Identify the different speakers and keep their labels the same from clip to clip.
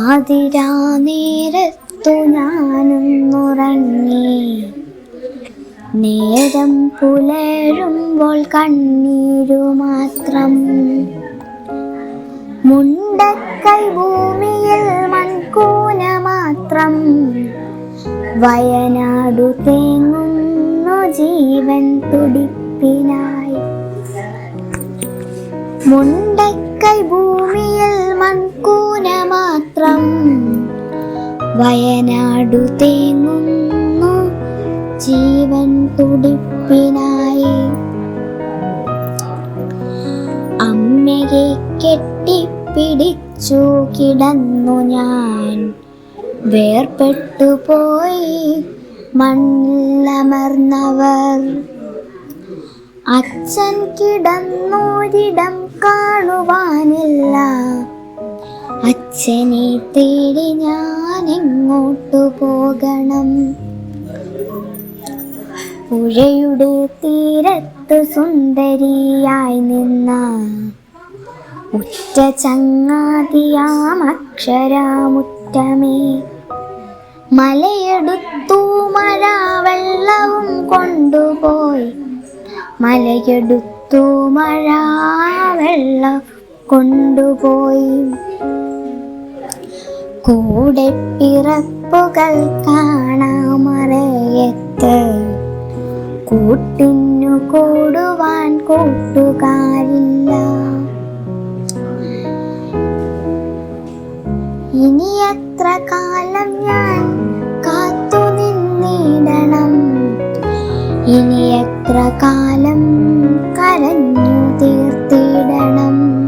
Speaker 1: പാതിരാ നേരത്തു ഞാനൊന്നുറങ്ങി. നേരം പുലരുമ്പോൾ കണ്ണീരു മാത്രം. മുണ്ടക്കൈ ഭൂമിയിൽ മൺകൂന മാത്രം. വയനാടു തേങ്ങുന്നു ജീവൻ തുടിപ്പിനായി. മുണ്ടക്കൈ ഭൂമിയിൽ മൺകൂന മാത്രം. വയനാടു തേങ്ങുന്നു ജീവൻ തുടിപ്പിനായി. അമ്മയെ കെട്ടിപ്പിടിച്ചു കിടന്നു ഞാൻ. വേർപെട്ടു പോയി മണ്ണിലമർന്നവർ. അച്ഛൻ കിടന്നോരിടം കാണുവാനില്ല. അച്ഛനെ തേടി ഞാൻ എങ്ങോട്ടു പോകണം? പുഴയുടെ തീരത്ത് സുന്ദരിയായി നിന്ന ഉറ്റ ചങ്ങാതിയാം അക്ഷരമുറ്റമേ. മലയെടുത്തു മഴ വെള്ളവും കൊണ്ടുപോയി. മലയെടുത്തു മഴ വെള്ളം കൊണ്ടുപോയി. കൂടെ പിറപ്പുകൾ കാണാമറയത്ത്. കൂട്ടിനു കൂടുവാൻ കൂട്ടുകാരില്ല. ഇനി എത്ര കാലം ഞാൻ കാത്തു നിന്നിടണം? ഇനി എത്ര കാലം കരഞ്ഞു തീർത്തിടണം?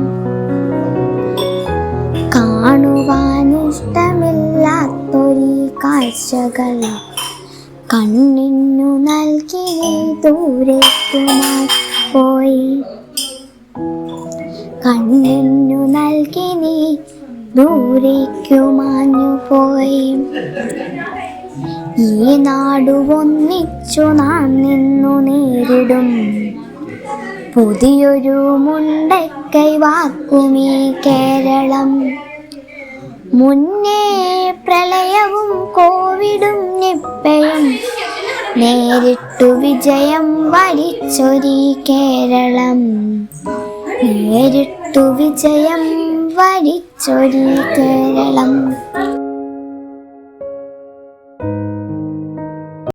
Speaker 1: കാണുവാൻ ഇഷ്ടമില്ലാത്തൊരു കാഴ്ചകൾ കണ്ണിനു നൽകി ദൂരേക്കുമായി പോയി. കണ്ണിനു നൽകി നീ ദൂരേക്കു മാഞ്ഞു പോയി. ഈ നാടു ഒന്നിച്ചു നാം നിന്നു നേരിടും. പുതിയൊരു മുണ്ടക്കൈ വാർക്കുമീ കേരളം. മുന്നേ പ്രളയവും കോവിഡും നിപ്പയും നേരിട്ടു വിജയം വരിച്ചൊരീ കേരളം. നേരിട്ടു വിജയം വരിച്ചൊരീ കേരളം.